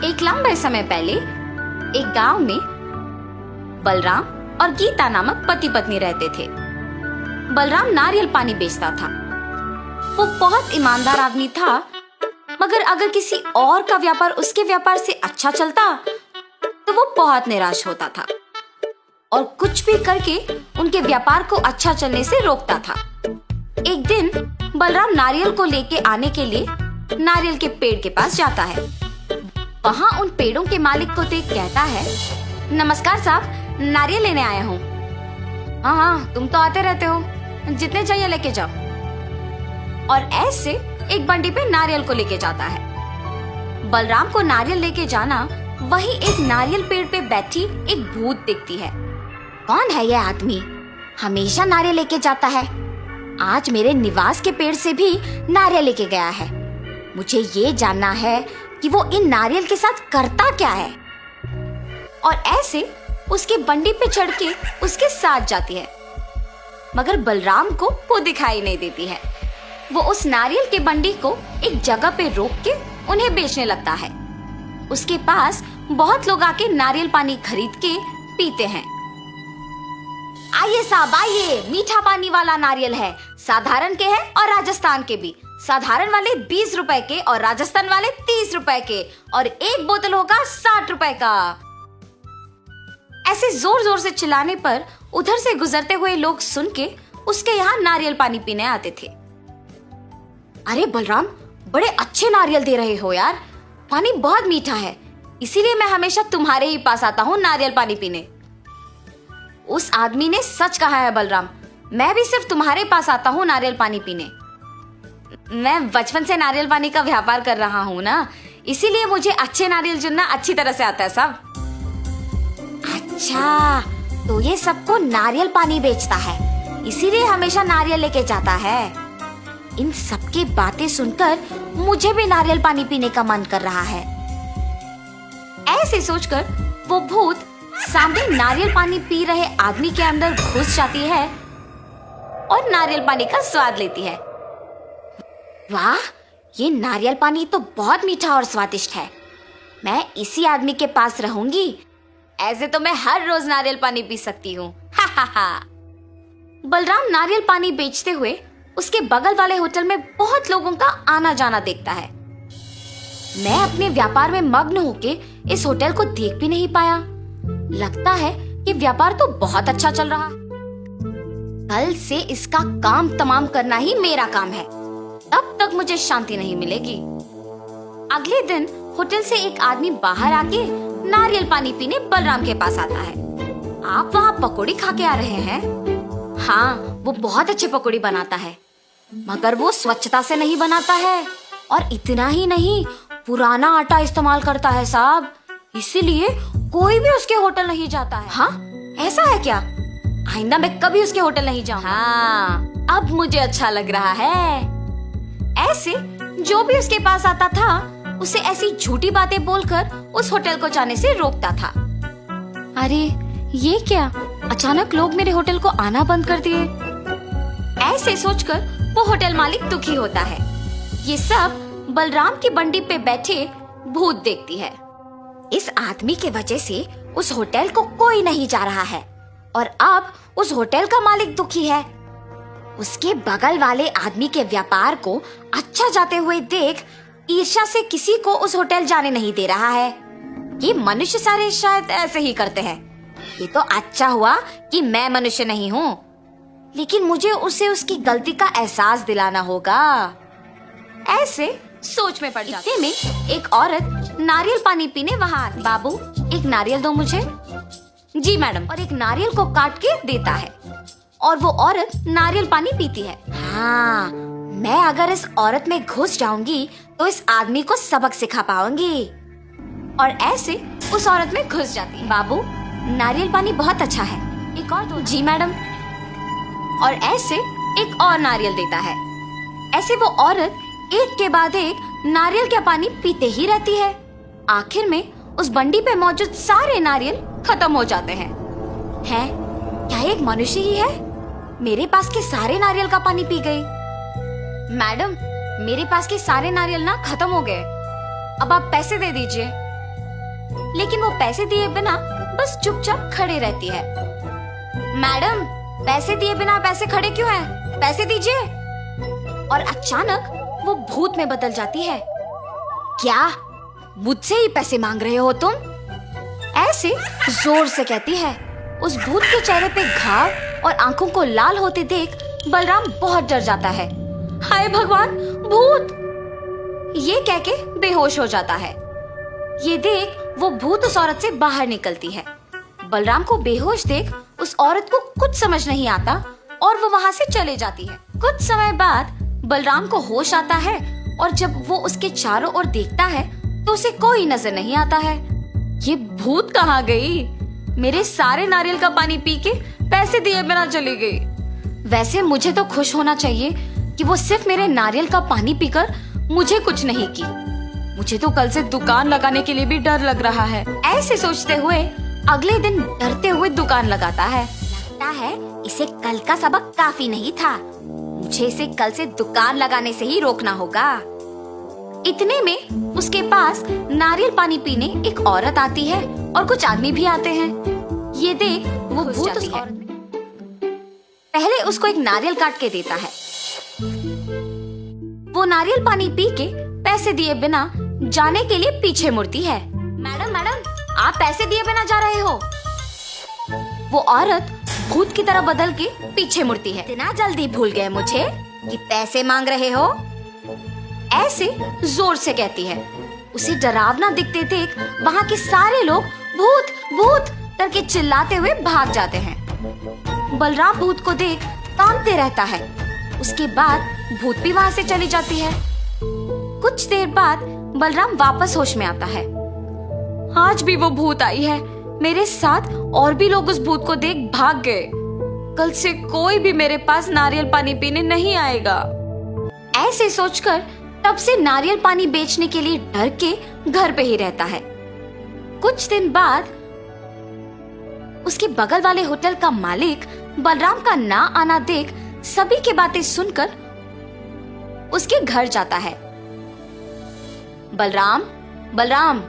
एक लंबे समय पहले एक गांव में बलराम और गीता नामक पति पत्नी रहते थे। बलराम नारियल पानी बेचता था। वो बहुत ईमानदार आदमी था, मगर अगर किसी और का व्यापार उसके व्यापार से अच्छा चलता तो वो बहुत निराश होता था और कुछ भी करके उनके व्यापार को अच्छा चलने से रोकता था। एक दिन बलराम नारियल को लेके आने के लिए नारियल के पेड़ के पास जाता है। वहाँ उन पेड़ों के मालिक को देख कहता है, नमस्कार साहब, नारियल लेने आया हूँ। हाँ, तुम तो आते रहते हो, जितने चाहिए लेके जाओ। और ऐसे एक बंडी पे नारियल को लेके जाता है। बलराम को नारियल लेके जाना वही एक नारियल पेड़ पे बैठी एक भूत दिखती है। कौन है यह आदमी? हमेशा नारियल लेके जाता है। आज मेरे निवास के पेड़ से भी नारियल लेके गया है। मुझे ये जानना है कि वो इन नारियल के साथ करता क्या है। और ऐसे उसके बंडी पे चढ़ के उसके साथ जाती है, मगर बलराम को वो दिखाई नहीं देती है। वो उस नारियल के बंडी को एक जगह पे रोक के उन्हें बेचने लगता है। उसके पास बहुत लोग आके नारियल पानी खरीद के पीते हैं। आइए साहब आइए, मीठा पानी वाला नारियल है, साधारण के हैं और राजस्थान के भी। साधारण वाले 20 रुपए के और राजस्थान वाले 30 रुपए के, और एक बोतल होगा 60 रुपए का। ऐसे जोर जोर से चिल्लाने पर उधर से गुजरते हुए लोग सुन के उसके यहाँ नारियल पानी पीने आते थे। अरे बलराम, बड़े अच्छे नारियल दे रहे हो यार, पानी बहुत मीठा है, इसीलिए मैं हमेशा तुम्हारे ही पास आता हूँ नारियल पानी पीने। उस आदमी ने सच कहा है बलराम, मैं भी सिर्फ तुम्हारे पास आता हूँ नारियल पानी पीने। मैं बचपन से नारियल पानी का व्यापार कर रहा हूँ ना, इसीलिए मुझे अच्छे नारियल चुनना अच्छी तरह से आता है साहब। अच्छा, तो ये सबको नारियल पानी बेचता है, इसीलिए हमेशा नारियल लेके जाता है। इन सबकी बातें सुनकर मुझे भी नारियल पानी पीने का मन कर रहा है। ऐसे सोचकर वो भूत सामने नारियल पानी पी रहे आदमी के अंदर घुस जाती है और नारियल पानी का स्वाद लेती है। वाह, ये नारियल पानी तो बहुत मीठा और स्वादिष्ट है। मैं इसी आदमी के पास रहूंगी, ऐसे तो मैं हर रोज नारियल पानी पी सकती हूँ। हा हा हा। बलराम नारियल पानी बेचते हुए उसके बगल वाले होटल में बहुत लोगों का आना जाना देखता है। मैं अपने व्यापार में मग्न होके इस होटल को देख भी नहीं पाया। लगता है कि व्यापार तो बहुत अच्छा चल रहा है। कल से इसका काम तमाम करना ही मेरा काम है, तब तक मुझे शांति नहीं मिलेगी। अगले दिन होटल से एक आदमी बाहर आके नारियल पानी पीने बलराम के पास आता है। आप वहाँ पकौड़ी खा के आ रहे हैं? हाँ, वो बहुत अच्छे पकौड़ी बनाता है, मगर वो स्वच्छता से नहीं बनाता है, और इतना ही नहीं, पुराना आटा इस्तेमाल करता है साहब, इसीलिए कोई भी उसके होटल नहीं जाता है। हाँ, ऐसा है क्या? आइंदा मैं कभी उसके होटल नहीं जाऊंगा। हाँ, अब मुझे अच्छा लग रहा है। ऐसे जो भी उसके पास आता था उसे ऐसी झूठी बातें बोलकर उस होटल को जाने से रोकता था। अरे ये क्या, अचानक लोग मेरे होटल को आना बंद कर दिए। ऐसे सोचकर वो होटल मालिक दुखी होता है। ये सब बलराम की बंडी पे बैठे भूत देखती है। इस आदमी के वजह से उस होटल को कोई नहीं जा रहा है, और अब उस होटल का मालिक दुखी है। उसके बगल वाले आदमी के व्यापार को अच्छा जाते हुए देख ईर्ष्या से किसी को उस होटल जाने नहीं दे रहा है। ये मनुष्य सारे शायद ऐसे ही करते हैं। ये तो अच्छा हुआ कि मैं मनुष्य नहीं हूँ, लेकिन मुझे उसे उसकी गलती का एहसास दिलाना होगा। ऐसे सोच में पड़ जाते में एक औरत नारियल पानी पीने वहाँ आती। बाबू, एक नारियल दो मुझे। जी मैडम। और एक नारियल को काट के देता है, और वो औरत नारियल पानी पीती है। हाँ, मैं अगर इस औरत में घुस जाऊंगी तो इस आदमी को सबक सिखा पाऊंगी। और ऐसे उस औरत में घुस जाती है। बाबू, नारियल पानी बहुत अच्छा है, एक और दो। जी मैडम। और ऐसे एक और नारियल देता है। ऐसे वो औरत एक के बाद एक नारियल का पानी पीते ही रहती है। आखिर में उस बंडी पे मौजूद सारे नारियल खत्म हो जाते हैं। हैं? क्या एक मनुष्य ही है? मेरे पास के सारे नारियल का पानी पी गई। मैडम, मेरे पास के सारे नारियल ना खत्म हो गए, अब आप पैसे दे दीजिए। लेकिन वो पैसे दिए बिना बस चुपचाप खड़े रहती है। मैडम, पैसे दिए बिना पैसे खड़े क्यों हैं? पैसे दीजिए। और अचानक वो भूत में बदल जाती है। क्या मुझसे ही पैसे मांग रहे हो तुम? ऐसे जोर से कहती है। उस भूत के चेहरे पे घाव और आंखों को लाल होते देख बलराम बहुत डर जाता है। हाय भगवान, भूत! ये कह के बेहोश हो जाता है। ये देख वो भूत उस औरत से बाहर निकलती है। बलराम को बेहोश देख उस औरत को कुछ समझ नहीं आता और वो वहां से चले जाती है। कुछ समय बाद बलराम को होश आता है और जब वो उसके चारों ओर देखता है तो उसे कोई नजर नहीं आता है। ये भूत कहाँ गई? मेरे सारे नारियल का पानी पी के पैसे दिए बिना चली गई। वैसे मुझे तो खुश होना चाहिए कि वो सिर्फ मेरे नारियल का पानी पीकर मुझे कुछ नहीं की। मुझे तो कल से दुकान लगाने के लिए भी डर लग रहा है। ऐसे सोचते हुए अगले दिन डरते हुए दुकान लगाता है। लगता है इसे कल का सबक काफी नहीं था। मुझे इसे कल से दुकान लगाने से ही रोकना होगा। इतने में उसके पास नारियल पानी पीने एक औरत आती है और कुछ आदमी भी आते हैं। ये देख वो भूत उस औरत पहले उसको एक नारियल काट के देता है। वो नारियल पानी पी के पैसे दिए बिना जाने के लिए पीछे मुड़ती है। मैडम मैडम, आप पैसे दिए बिना जा रहे हो? वो औरत भूत की तरह बदल के पीछे मुड़ती है। इतना जल्दी भूल गए मुझे कि पैसे मांग रहे हो? ऐसे जोर से कहती है। उसे डरावना दिखते देख वहाँ के सारे लोग भूत भूत करके चिल्लाते हुए भाग जाते हैं। बलराम भूत को देख कांपते रहता है। उसके बाद भूत भी वहाँ से चली जाती है। कुछ देर बाद बलराम वापस होश में आता है। आज भी वो भूत आई है। मेरे साथ और भी लोग उस भूत को देख भाग गए। कल से कोई भी मेरे पास नारियल पानी पीने नहीं आएगा। ऐसे सोचकर तब से नारियल पानी बेचने के लिए डर के घर पे ही रहता है। कुछ दिन बाद उसके बगल वाले होटल का मालिक बलराम का ना आना देख सभी की बातें सुनकर उसके घर जाता है। बलराम, बलराम,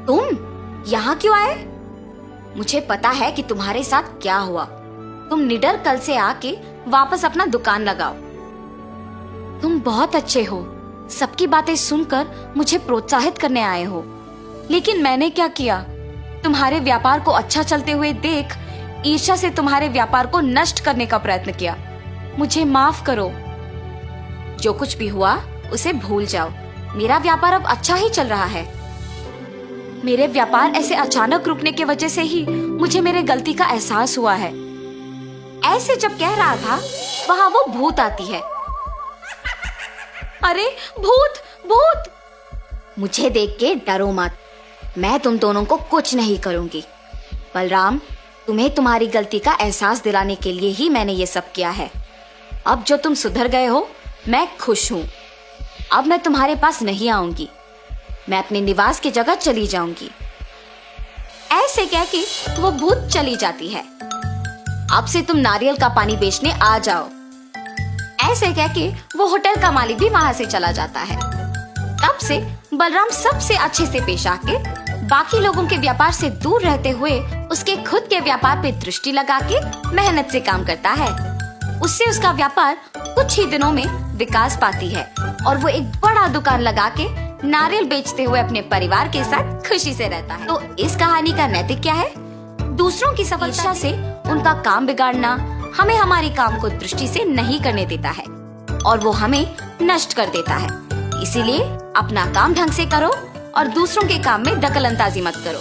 तुम यहाँ क्यों आए? मुझे पता है कि तुम्हारे साथ क्या हुआ। तुम निडर कल से आके वापस अपना दुकान लगाओ। तुम बहुत अच्छे हो। सबकी बातें सुनकर मुझे प्रोत्साहित करने आए हो। लेकिन मैंने क्या किया? तुम्हारे व्यापार को अच्छा चलते हुए देख ईर्ष्या से तुम्हारे व्यापार को नष्ट करने का प्रयत्न किया। मुझे माफ करो। जो कुछ भी हुआ उसे भूल जाओ। मेरा व्यापार अब अच्छा ही चल रहा है। मेरे व्यापार ऐसे अचानक रुकने की वजह से ही मुझे मेरे गलती का एहसास हुआ है। ऐसे जब कह रहा था वहां वो भूत आती है। अरे भूत, भूत! मुझे देख के डरो मत। मैं तुम दोनों को कुछ नहीं करूंगी। बलराम, तुम्हें तुम्हारी गलती का एहसास दिलाने के लिए ही मैंने ये सब किया है। अब जो तुम सुधर गए हो, मैं खुश हूं। अब मैं तुम्हारे पास नहीं आऊंगी। मैं अपने निवास की जगह चली जाऊंगी। ऐसे कह के वो भूत चली जाती है। अब से तुम नारियल का पानी बेचने आ जाओ। ऐसे कह के वो होटल का मालिक भी वहां से चला जाता है। तब से बलराम सबसे अच्छे से पेश आके बाकी लोगों के व्यापार से दूर रहते हुए उसके खुद के व्यापार पे दृष्टि लगा के मेहनत से काम करता है। उससे उसका व्यापार कुछ ही दिनों में विकास पाती है और वो एक बड़ा दुकान लगा के नारियल बेचते हुए अपने परिवार के साथ खुशी से रहता है। तो इस कहानी का नैतिक क्या है? दूसरों की सफलता से उनका काम बिगाड़ना हमें हमारी काम को दृष्टि से नहीं करने देता है और वो हमें नष्ट कर देता है। इसीलिए अपना काम ढंग से करो और दूसरों के काम में दखलंदाजी मत करो।